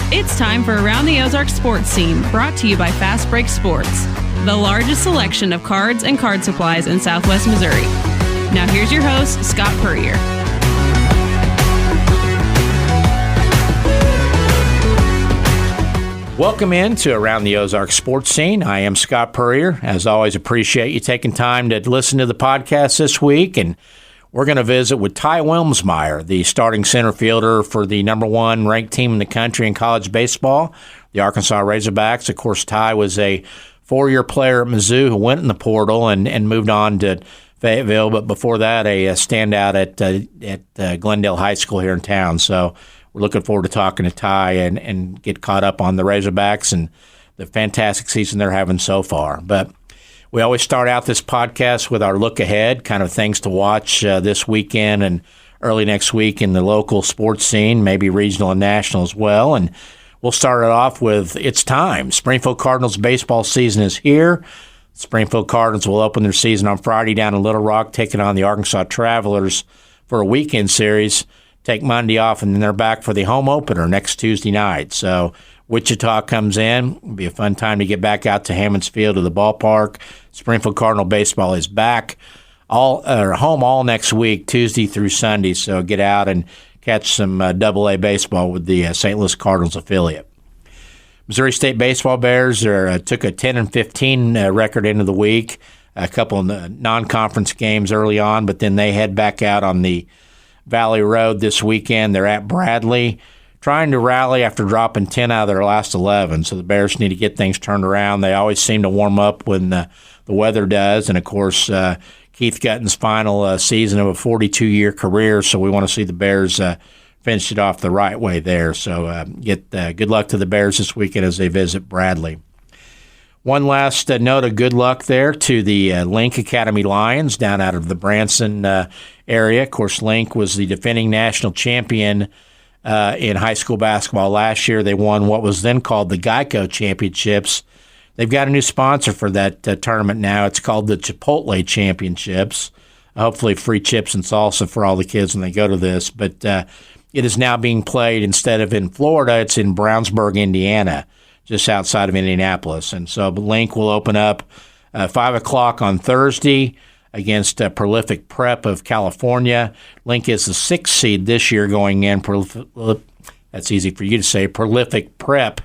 It's time for Around the Ozarks Sports Scene, brought to you by Fast Break Sports, the largest selection of cards and card supplies in Southwest Missouri. Now here's your host, Scott Puryear. Welcome in to Around the Ozarks Sports Scene. I am Scott Puryear. As always, appreciate you taking time to listen to the podcast this week, and we're going to visit with Ty Wilmsmeyer, the starting center fielder for the number one ranked team in the country in college baseball, the Arkansas Razorbacks. Of course, Ty was a four-year player at Mizzou who went in the portal and moved on to Fayetteville, but before that, a standout at Glendale High School here in town. So we're looking forward to talking to Ty and get caught up on the Razorbacks and the fantastic season they're having so far. But we always start out this podcast with our look ahead, kind of things to watch this weekend and early next week in the local sports scene, maybe regional and national as well. And we'll start it off with it's time. Springfield Cardinals baseball season is here. Springfield Cardinals will open their season on Friday down in Little Rock, taking on the Arkansas Travelers for a weekend series. Take Monday off, and then they're back for the home opener next Tuesday night. So Wichita comes in. It'll be a fun time to get back out to Hammonds Field to the ballpark. Springfield Cardinal baseball is back home all next week, Tuesday through Sunday. So get out and catch some AA baseball with the St. Louis Cardinals affiliate. Missouri State baseball Bears took a 10-15 record into the week. A couple of non-conference games early on, but then they head back out on the Valley Road this weekend. They're at Bradley, trying to rally after dropping 10 out of their last 11. So the Bears need to get things turned around. They always seem to warm up when the weather does. And, of course, Keith Gutton's final season of a 42-year career, so we want to see the Bears finish it off the right way there. So good luck to the Bears this weekend as they visit Bradley. One last note of good luck there to the Link Academy Lions down out of the Branson area. Of course, Link was the defending national champion in high school basketball last year. They won what was then called the Geico Championships. They've got a new sponsor for that tournament now. It's called the Chipotle Championships. Hopefully free chips and salsa for all the kids when they go to this. But it is now being played, instead of in Florida, it's in Brownsburg, Indiana, just outside of Indianapolis. And so Link will open up 5 o'clock on Thursday against Prolific Prep of California. Link is the 6th seed this year going in. That's easy for you to say. Prolific Prep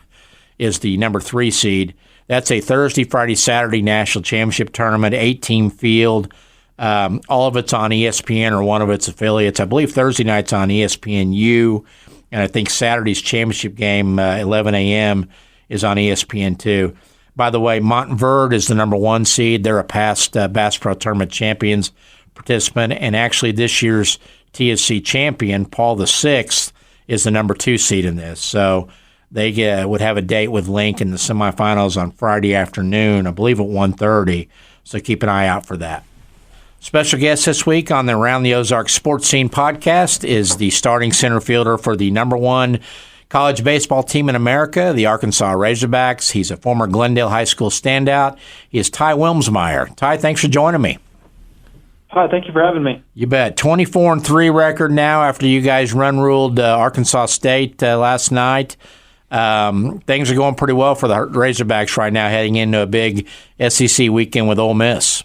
is the number 3 seed. That's a Thursday, Friday, Saturday national championship tournament, 8-team field. All of it's on ESPN or one of its affiliates. I believe Thursday night's on ESPNU, and I think Saturday's championship game, 11 a.m., is on ESPN2. By the way, Montverde is the number 1 seed. They're a past Bass Pro Tournament Champions participant, and actually this year's TSC champion, Paul VI, is the number 2 seed in this. So they would have a date with Link in the semifinals on Friday afternoon, I believe at 1:30. So keep an eye out for that. Special guest this week on the Around the Ozarks Sports Scene podcast is the starting center fielder for the number 1 college baseball team in America, the Arkansas Razorbacks. He's a former Glendale High School standout. He is Ty Wilmsmeyer. Ty, thanks for joining me. Hi, thank you for having me. You bet. 24-3 record now after you guys run-ruled Arkansas State last night. Things are going pretty well for the Razorbacks right now, heading into a big SEC weekend with Ole Miss.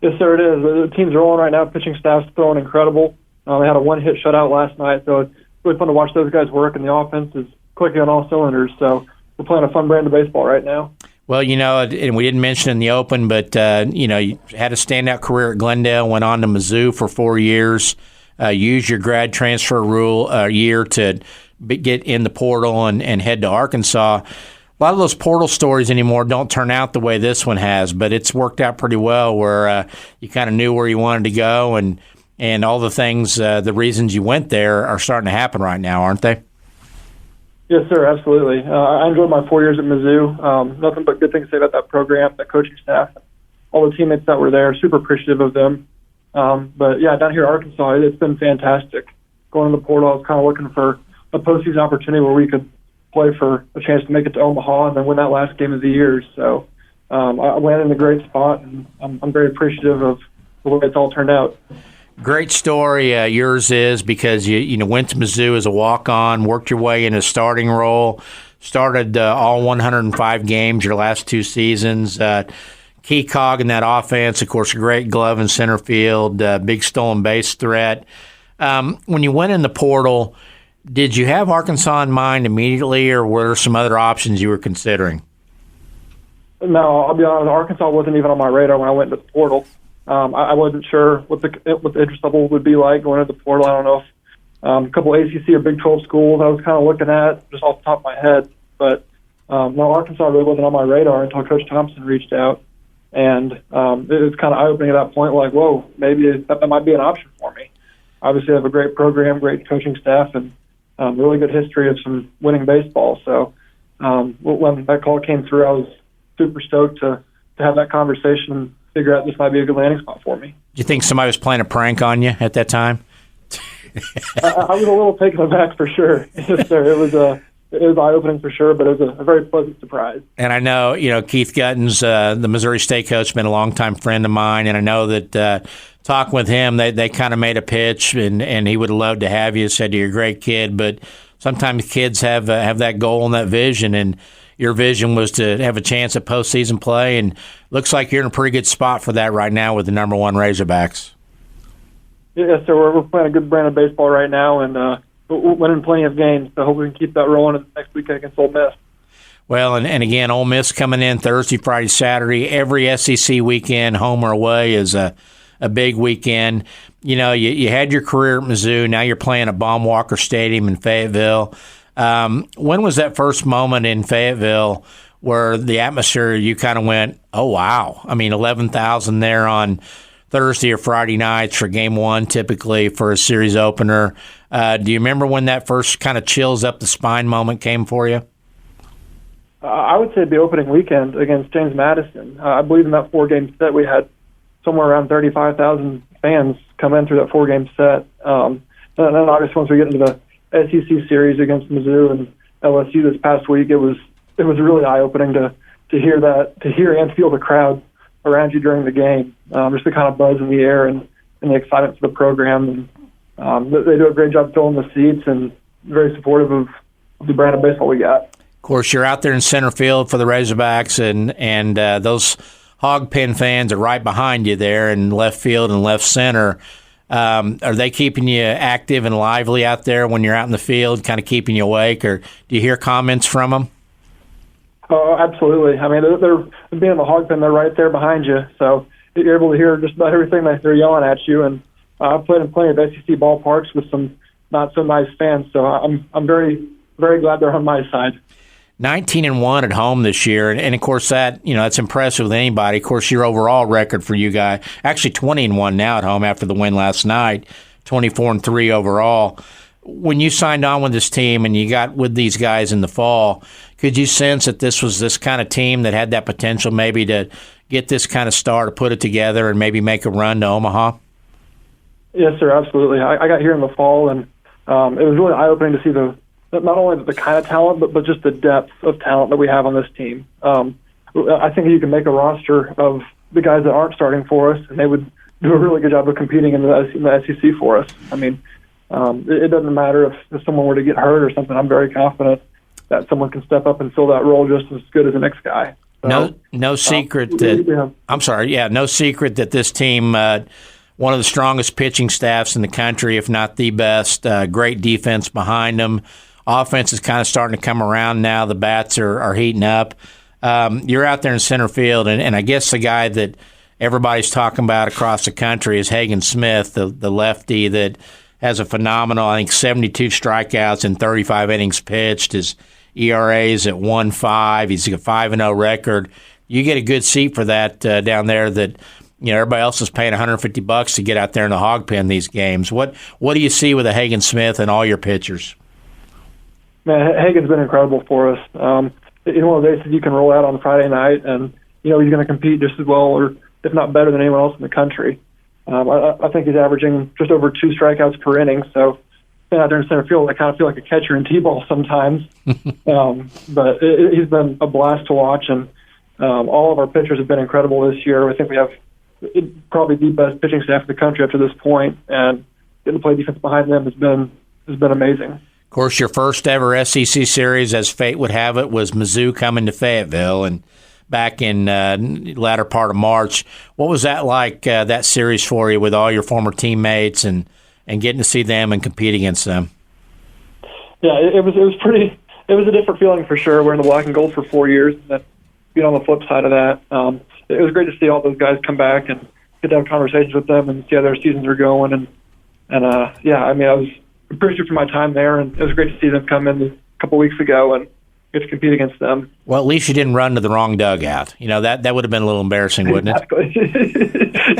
Yes, sir, it is. The team's rolling right now. Pitching staff's throwing incredible. They had a 1-hit shutout last night, so it's really fun to watch those guys work, and the offense is clicking on all cylinders. So we're playing a fun brand of baseball right now. Well, and we didn't mention in the open, but, you had a standout career at Glendale, went on to Mizzou for 4 years, used your grad transfer year to get in the portal and head to Arkansas. A lot of those portal stories anymore don't turn out the way this one has, but it's worked out pretty well where you kind of knew where you wanted to go, and all the things, the reasons you went there are starting to happen right now, aren't they? Yes, sir, absolutely. I enjoyed my 4 years at Mizzou. Nothing but good things to say about that program, that coaching staff, all the teammates that were there. Super appreciative of them. But, yeah, down here at Arkansas, it's been fantastic. Going to the portal, I was kind of looking for a postseason opportunity where we could play for a chance to make it to Omaha and then win that last game of the year. So I landed in a great spot, and I'm very appreciative of the way it's all turned out. Great story yours is, because you went to Mizzou as a walk-on, worked your way in a starting role, started all 105 games your last 2 seasons. Key cog in that offense, of course, a great glove in center field, big stolen base threat. When you went in the portal, did you have Arkansas in mind immediately, or were there some other options you were considering? No, I'll be honest, Arkansas wasn't even on my radar when I went into the portal. I wasn't sure what the interest level would be like going into the portal. I don't know if a couple ACC or Big 12 schools I was kind of looking at just off the top of my head. But no, Arkansas really wasn't on my radar until Coach Thompson reached out. And it was kind of eye-opening at that point, like, whoa, maybe that might be an option for me. Obviously, I have a great program, great coaching staff, and really good history of some winning baseball. So when that call came through, I was super stoked to have that conversation and figure out this might be a good landing spot for me. Do you think somebody was playing a prank on you at that time? I was a little taken aback for sure. Yes, sir. It was eye-opening for sure, but it was a very pleasant surprise. And I know, Keith Guttons, the Missouri State coach, been a longtime friend of mine, and I know that talking with him, they kind of made a pitch, and he would have loved to have you. Said you're a great kid, but sometimes kids have that goal and that vision, and your vision was to have a chance at postseason play, and looks like you're in a pretty good spot for that right now with the number 1 Razorbacks. Yes, sir. We're playing a good brand of baseball right now, and we're winning plenty of games, so hopefully we can keep that rolling next week against Ole Miss. Well, and again, Ole Miss coming in Thursday, Friday, Saturday. Every SEC weekend, home or away, is a big weekend. You had your career at Mizzou. Now you're playing at Baum-Walker Stadium in Fayetteville. When was that first moment in Fayetteville where the atmosphere, you kind of went, oh, wow. I mean, 11,000 there on Thursday or Friday nights for game 1, typically for a series opener. Do you remember when that first kind of chills up the spine moment came for you? I would say the opening weekend against James Madison. I believe in that 4-game set we had somewhere around 35,000 fans come in through that 4-game set. And then obviously once we get into the SEC series against Mizzou and LSU this past week, it was really eye-opening to hear and feel the crowd around you during the game. Just the kind of buzz in the air and the excitement for the program. And they do a great job filling the seats and very supportive of the brand of baseball we got. Of course, you're out there in center field for the Razorbacks, and those hog pen fans are right behind you there in left field and left center. Are they keeping you active and lively out there when you're out in the field, kind of keeping you awake, or do you hear comments from them? Oh, absolutely. I mean, they're being in the hog pen, they're right there behind you, so you're able to hear just about everything that they're yelling at you. And I've played in plenty of SEC ballparks with some not so nice fans, so I'm very, very glad they're on my side. 19-1 at home this year, and of course that's impressive with anybody. Of course, your overall record for you guys, actually 20-1 now at home after the win last night, 24-3 overall. When you signed on with this team and you got with these guys in the fall, could you sense that this was this kind of team that had that potential maybe to get this kind of star to put it together and maybe make a run to Omaha? Yes, sir, absolutely. I got here in the fall, and it was really eye-opening to see not only the kind of talent, but just the depth of talent that we have on this team. I think you can make a roster of the guys that aren't starting for us, and they would do a really good job of competing in the SEC for us. I mean, it doesn't matter if someone were to get hurt or something. I'm very confident that someone can step up and fill that role just as good as the next guy. So, no secret that I'm sorry. Yeah, no secret that this team, one of the strongest pitching staffs in the country, if not the best. Great defense behind them. Offense is kind of starting to come around now. The bats are heating up. You're out there in center field, and I guess the guy that everybody's talking about across the country is Hagen Smith, the lefty that has a phenomenal, I think, 72 strikeouts in 35 innings pitched. His ERA is at 1.5. He's got a 5-0 record. You get a good seat for that down there that everybody else is paying $150 to get out there in the hog pen these games. What do you see with a Hagen Smith and all your pitchers? Man, Hagen's been incredible for us. One of the days that you can roll out on Friday night, and he's going to compete just as well, or if not better than anyone else in the country. I think he's averaging just over 2 strikeouts per inning. So being out there in center field, I kind of feel like a catcher in T-ball sometimes. But he's been a blast to watch, and all of our pitchers have been incredible this year. I think we have probably the best pitching staff in the country up to this point, and getting to play defense behind them has been amazing. Of course, your first ever SEC series, as fate would have it, was Mizzou coming to Fayetteville, and back in latter part of March. What was that like, that series for you with all your former teammates and getting to see them and compete against them? Yeah, it was a different feeling for sure. We're in the black and gold for 4 years, and then being on the flip side of that, it was great to see all those guys come back and get to have conversations with them and see how their seasons are going. And yeah, I mean, I was appreciative for my time there, and it was great to see them come in a couple weeks ago and get to compete against them. Well, at least you didn't run to the wrong dugout. You know, that would have been a little embarrassing, wouldn't it? Exactly.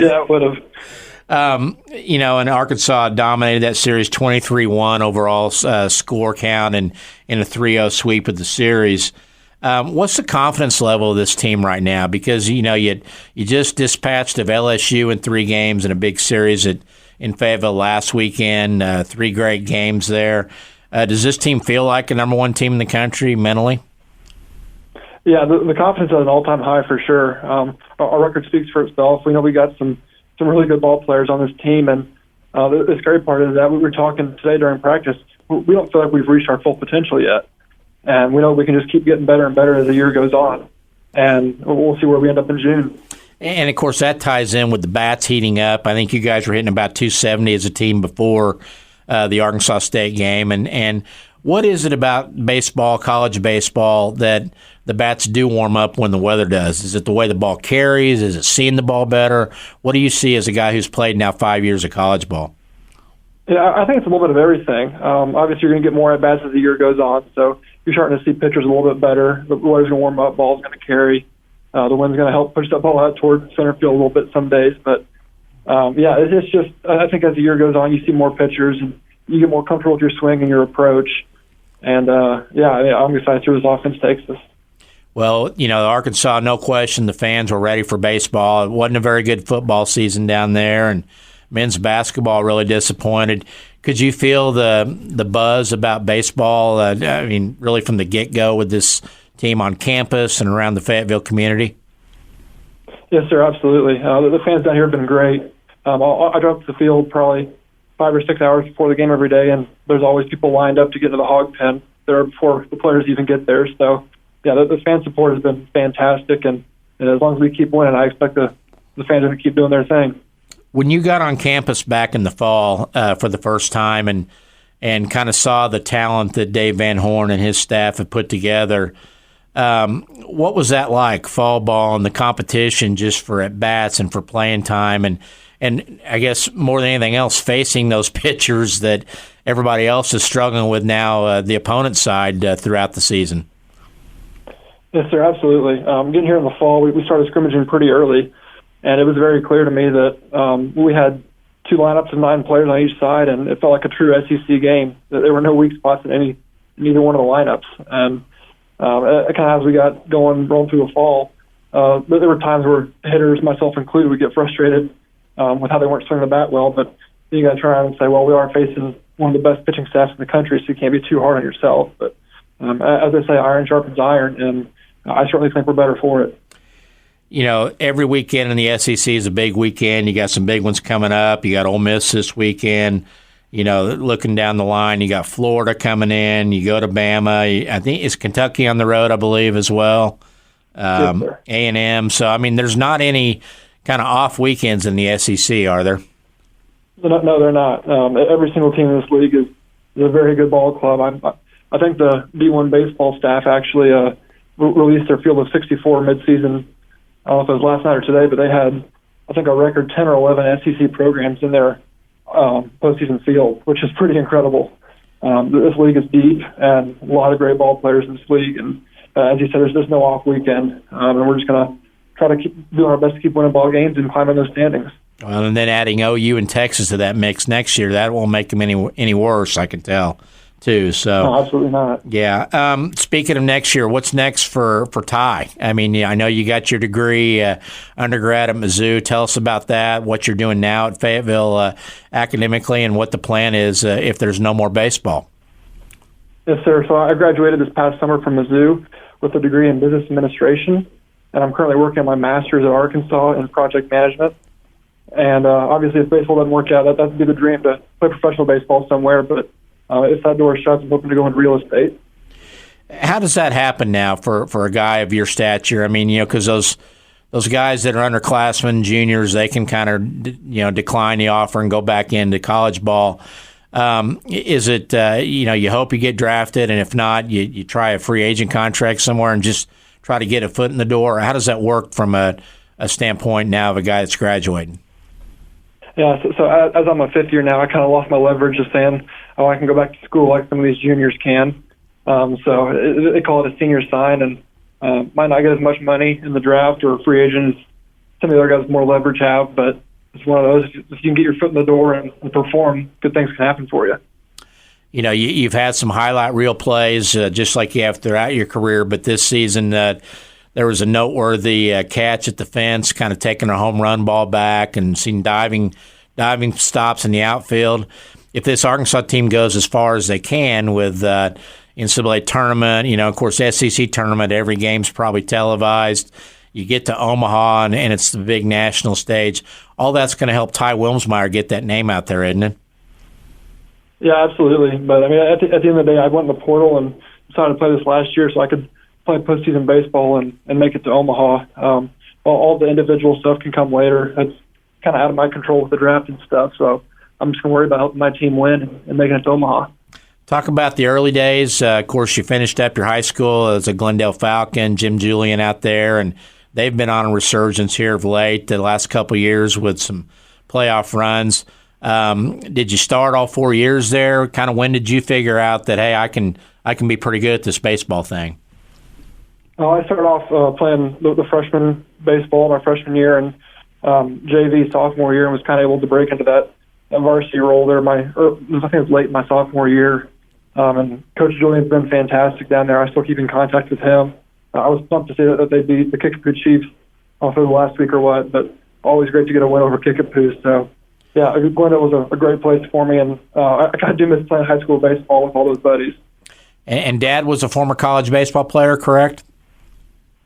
Yeah, it would have. You know, and Arkansas dominated that series 23-1 overall score count and in a 3-0 sweep of the series. What's the confidence level of this team right now? Because, you know, you just dispatched of LSU in 3 games in a big series in Fayetteville last weekend, 3 great games there. Does this team feel like a number 1 team in the country mentally? Yeah, the confidence is at an all-time high for sure. Our record speaks for itself. We know we got some really good ball players on this team, and the scary part is that we were talking today during practice. We don't feel like we've reached our full potential yet, and we know we can just keep getting better and better as the year goes on, and we'll see where we end up in June. And, of course, that ties in with the bats heating up. I think you guys were hitting about 270 as a team before the Arkansas State game. And what is it about baseball, college baseball, that the bats do warm up when the weather does? Is it the way the ball carries? Is it seeing the ball better? What do you see as a guy who's played now 5 years of college ball? Yeah, I think it's a little bit of everything. Obviously, you're going to get more at-bats as the year goes on, so you're starting to see pitchers a little bit better. The weather's going to warm up, ball's going to carry. The wind's going to help push that ball out towards center field a little bit some days. But, yeah, it's just I think as the year goes on, you see more pitchers, and you get more comfortable with your swing and your approach. And, yeah, I'm excited to see where this offense takes us. Well, you know, Arkansas, no question, the fans were ready for baseball. It wasn't a very good football season down there, and men's basketball really disappointed. Could you feel the buzz about baseball, I mean, really from the get-go with this team on campus and around the Fayetteville community? Yes, sir, absolutely. The fans down here have been great. I drive to the field probably 5 or 6 hours before the game every day, and there's always people lined up to get into the hog pen there before the players even get there. So, yeah, the fan support has been fantastic, and as long as we keep winning, I expect the fans are going to keep doing their thing. When you got on campus back in the fall for the first time and kind of saw the talent that Dave Van Horn and his staff have put together, what was that like, fall ball and the competition just for at-bats and for playing time and I guess more than anything else, facing those pitchers that everybody else is struggling with now, the opponent's side throughout the season? Yes, sir, absolutely. Getting here in the fall, we started scrimmaging pretty early, and it was very clear to me that we had 2 lineups of 9 players on each side, and it felt like a true SEC game. There were no weak spots in either one of the lineups. And kind of as we got rolling through the fall, there were times where hitters, myself included, would get frustrated with how they weren't swinging the bat well. But you got to turn around and say, well, we are facing one of the best pitching staffs in the country, so you can't be too hard on yourself. But as I say, iron sharpens iron, and I certainly think we're better for it. You know, every weekend in the SEC is a big weekend. You got some big ones coming up. You got Ole Miss this weekend. You know, looking down the line, you got Florida coming in. You go to Bama. I think it's Kentucky on the road, I believe, as well. A&M. So, I mean, there's not any kind of off weekends in the SEC, are there? No, they're not. Every single team in this league is a very good ball club. I think the D1 baseball staff actually released their field of 64 midseason. I don't know if it was last night or today, but they had, I think, a record 10 or 11 SEC programs in their postseason field, which is pretty incredible. This league is deep, and a lot of great ball players in this league. And as you said, there's no off weekend, and we're just going to try to keep doing our best to keep winning ball games and climbing those standings. Well, and then adding OU and Texas to that mix next year, that won't make them any worse, I can tell, too. So, no, absolutely not. Yeah. Speaking of next year, what's next for Ty? I mean, I know you got your degree, undergrad at Mizzou. Tell us about that, what you're doing now at Fayetteville academically, and what the plan is if there's no more baseball. Yes, sir. So I graduated this past summer from Mizzou with a degree in business administration, and I'm currently working on my master's at Arkansas in project management. And obviously, if baseball doesn't work out, that'd be the dream to play professional baseball somewhere. But if that door shuts, I'm hoping to go into real estate. How does that happen now for a guy of your stature? I mean, because those guys that are underclassmen, juniors, they can kind of decline the offer and go back into college ball. Is it you hope you get drafted, and if not, you try a free agent contract somewhere and just try to get a foot in the door? How does that work from a standpoint now of a guy that's graduating? Yeah, so as I'm a fifth year now, I kind of lost my leverage of saying, I can go back to school like some of these juniors can. So they call it a senior sign, and might not get as much money in the draft or free agent as some of the other guys with more leverage have, but it's one of those, if you can get your foot in the door and perform, good things can happen for you. You've had some highlight reel plays just like you have throughout your career, but this season there was a noteworthy catch at the fence, kind of taking a home run ball back, and seen diving stops in the outfield. If this Arkansas team goes as far as they can with NCAA tournament, of course, SEC tournament, every game's probably televised. You get to Omaha, and it's the big national stage. All that's going to help Ty Wilmsmeyer get that name out there, isn't it? Yeah, absolutely. But, I mean, at the end of the day, I went in the portal and decided to play this last year so I could play postseason baseball and make it to Omaha. All the individual stuff can come later. That's kind of out of my control with the draft and stuff. So I'm just going to worry about helping my team win and making it to Omaha. Talk about the early days. Of course, you finished up your high school as a Glendale Falcon, Jim Julian out there, and they've been on a resurgence here of late the last couple of years with some playoff runs. Did you start all 4 years there? Kind of when did you figure out that, hey, I can be pretty good at this baseball thing? I started off playing the freshman baseball my freshman year, and JV sophomore year, and was kind of able to break into that varsity role there. I think it was late in my sophomore year. And Coach Julian's been fantastic down there. I still keep in contact with him. I was pumped to see that they beat the Kickapoo Chiefs off of the last week or what, but always great to get a win over Kickapoo. So, yeah, Glendale was a great place for me, and I kind of do miss playing high school baseball with all those buddies. And Dad was a former college baseball player, correct?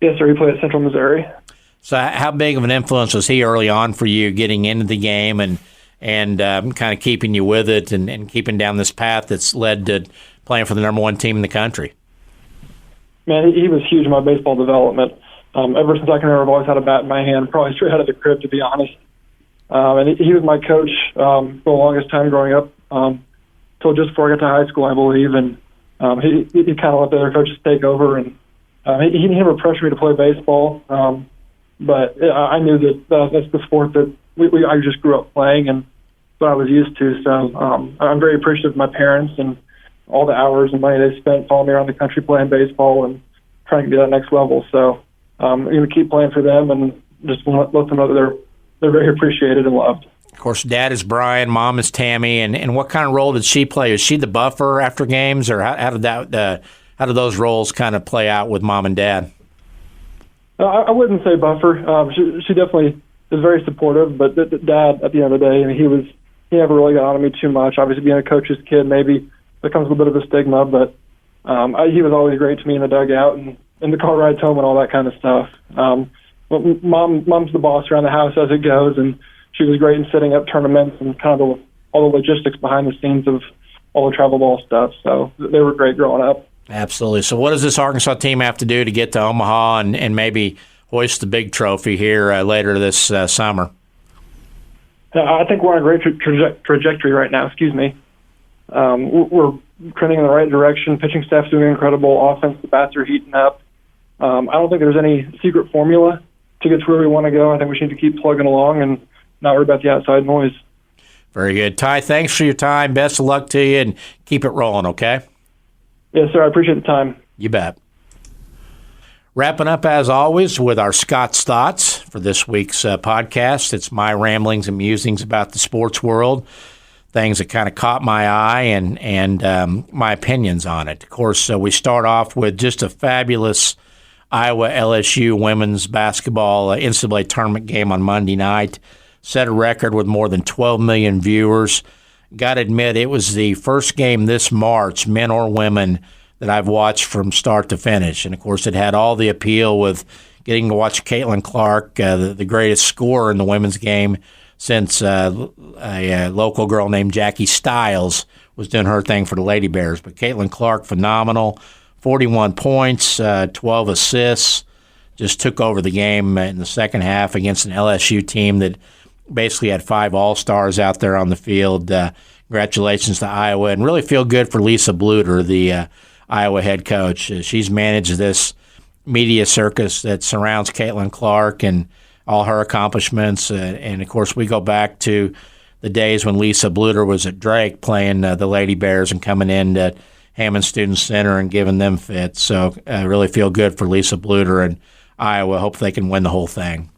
Yes, sir. He played at Central Missouri. So how big of an influence was he early on for you getting into the game and kind of keeping you with it and keeping down this path that's led to playing for the number one team in the country? Man, he was huge in my baseball development. Ever since I can remember, I've always had a bat in my hand, probably straight out of the crib, to be honest. And he was my coach for the longest time growing up, till just before I got to high school, I believe. And he kind of let the other coaches take over. And he never pressured me to play baseball, but I knew that that's the sport that I just grew up playing and what I was used to. So I'm very appreciative of my parents and all the hours and money they spent following me around the country playing baseball and trying to get to that next level. So I'm going to keep playing for them and just let them know that they're very appreciated and loved. Of course, Dad is Brian, Mom is Tammy, and what kind of role did she play? Is she the buffer after games, or how did those roles kind of play out with Mom and Dad? I wouldn't say buffer. She definitely is very supportive, but Dad, at the end of the day, I mean, he never really got on me too much. Obviously, being a coach's kid, maybe there comes with a bit of a stigma, but he was always great to me in the dugout and in the car rides home and all that kind of stuff. But Mom's the boss around the house as it goes, and she was great in setting up tournaments and kind of all the logistics behind the scenes of all the travel ball stuff. So they were great growing up. Absolutely. So what does this Arkansas team have to do to get to Omaha and maybe hoist the big trophy here later this summer? I think we're on a great trajectory right now. We're trending in the right direction. Pitching staff's doing incredible. Offense, the bats are heating up. I don't think there's any secret formula to get to where we want to go. I think we just need to keep plugging along and not worry about the outside noise. Very good. Ty, thanks for your time. Best of luck to you, and keep it rolling, okay? Yes, sir. I appreciate the time. You bet. Wrapping up, as always, with our Scott's Thoughts for this week's podcast. It's my ramblings and musings about the sports world, things that kind of caught my eye, and my opinions on it. Of course, we start off with just a fabulous Iowa-LSU women's basketball NCAA tournament game on Monday night. Set a record with more than 12 million viewers. Got to admit, it was the first game this March, men or women, that I've watched from start to finish. And, of course, it had all the appeal with getting to watch Caitlin Clark, the greatest scorer in the women's game since a local girl named Jackie Stiles was doing her thing for the Lady Bears. But Caitlin Clark, phenomenal, 41 points, 12 assists, just took over the game in the second half against an LSU team that basically had 5 All-Stars out there on the field. Congratulations to Iowa, and really feel good for Lisa Bluter, the Iowa head coach. She's managed this media circus that surrounds Caitlin Clark and all her accomplishments. And, of course, we go back to the days when Lisa Bluter was at Drake playing the Lady Bears and coming in to Hammond Student Center and giving them fits. So I really feel good for Lisa Bluter and Iowa. Hope they can win the whole thing.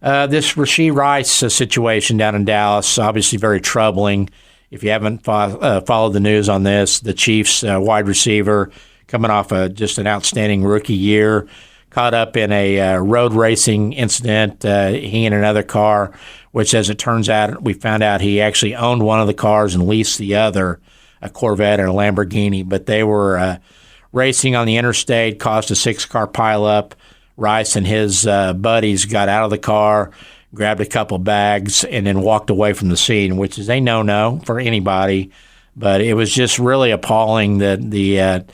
This Rashee Rice situation down in Dallas, obviously very troubling. If you haven't followed the news on this, the Chiefs wide receiver coming off just an outstanding rookie year, caught up in a road racing incident, he and another car, which, as it turns out, we found out he actually owned one of the cars and leased the other, a Corvette and a Lamborghini. But they were racing on the interstate, caused a 6-car pileup. Rice and his buddies got out of the car, grabbed a couple bags, and then walked away from the scene, which is a no-no for anybody. But it was just really appalling that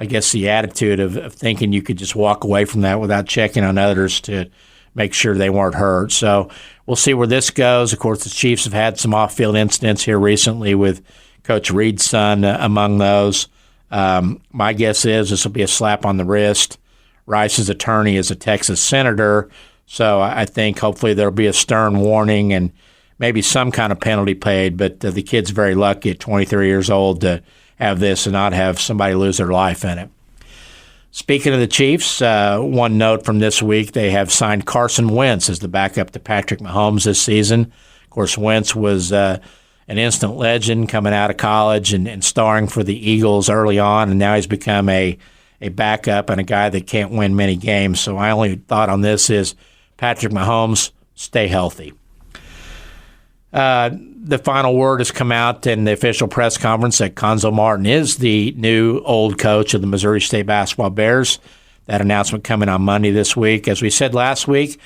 I guess the attitude of thinking you could just walk away from that without checking on others to make sure they weren't hurt. So we'll see where this goes. Of course, the Chiefs have had some off-field incidents here recently with Coach Reed's son among those. My guess is this will be a slap on the wrist. Rice's attorney is a Texas senator, so I think hopefully there will be a stern warning and maybe some kind of penalty paid. But the kid's very lucky at 23 years old to have this and not have somebody lose their life in it. Speaking of the Chiefs, one note from this week, they have signed Carson Wentz as the backup to Patrick Mahomes this season. Of course, Wentz was an instant legend coming out of college and starring for the Eagles early on, and now he's become a backup and a guy that can't win many games. So my only thought on this is Patrick Mahomes, stay healthy. The final word has come out in the official press conference that Cuonzo Martin is the new old coach of the Missouri State Basketball Bears. That announcement coming on Monday this week. As we said last week,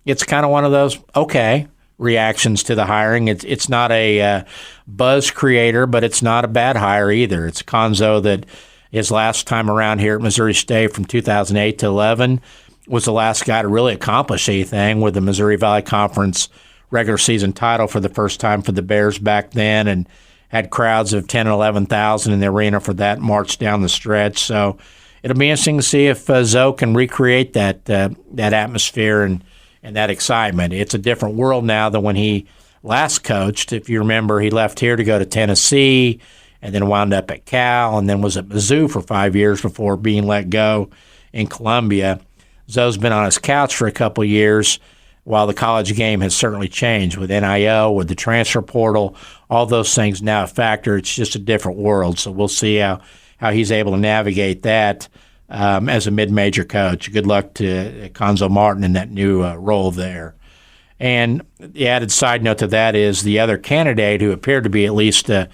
it's kind of one of those okay reactions to the hiring. It's not a buzz creator, but it's not a bad hire either. It's Cuonzo that his last time around here at Missouri State from 2008 to 11 was the last guy to really accomplish anything with the Missouri Valley Conference regular season title for the first time for the Bears back then, and had crowds of 10 and 11,000 in the arena for that march down the stretch. So it'll be interesting to see if Zoe can recreate that atmosphere and that excitement. It's a different world now than when he last coached. If you remember, he left here to go to Tennessee and then wound up at Cal and then was at Mizzou for 5 years before being let go in Columbia. Zoe's been on his couch for a couple of years, while the college game has certainly changed with NIL, with the transfer portal, all those things now a factor. It's just a different world. So we'll see how he's able to navigate that as a mid-major coach. Good luck to Cuonzo Martin in that new role there. And the added side note to that is the other candidate who appeared to be at least a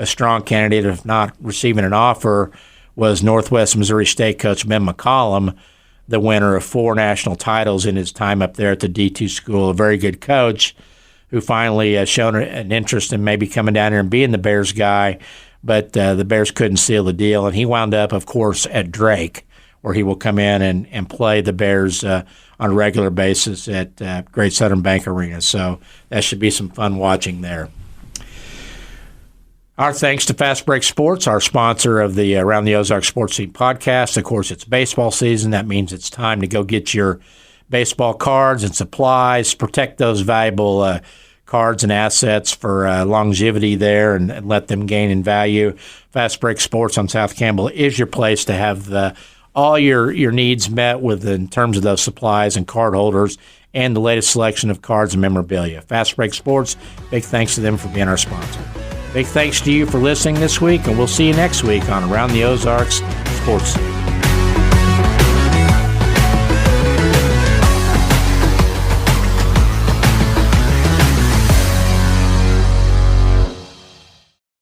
strong candidate, if not receiving an offer, was Northwest Missouri State coach Ben McCollum, the winner of 4 national titles in his time up there at the D2 school. A very good coach who finally has shown an interest in maybe coming down here and being the Bears guy, but the Bears couldn't seal the deal. And he wound up, of course, at Drake, where he will come in and play the Bears on a regular basis at Great Southern Bank Arena. So that should be some fun watching there. Our thanks to Fast Break Sports, our sponsor of the Around the Ozarks Sports Scene podcast. Of course, it's baseball season. That means it's time to go get your baseball cards and supplies, protect those valuable cards and assets for longevity there and let them gain in value. Fast Break Sports on South Campbell is your place to have all your needs met with in terms of those supplies and card holders and the latest selection of cards and memorabilia. Fast Break Sports, big thanks to them for being our sponsor. Big thanks to you for listening this week, and we'll see you next week on Around the Ozarks Sports Scene.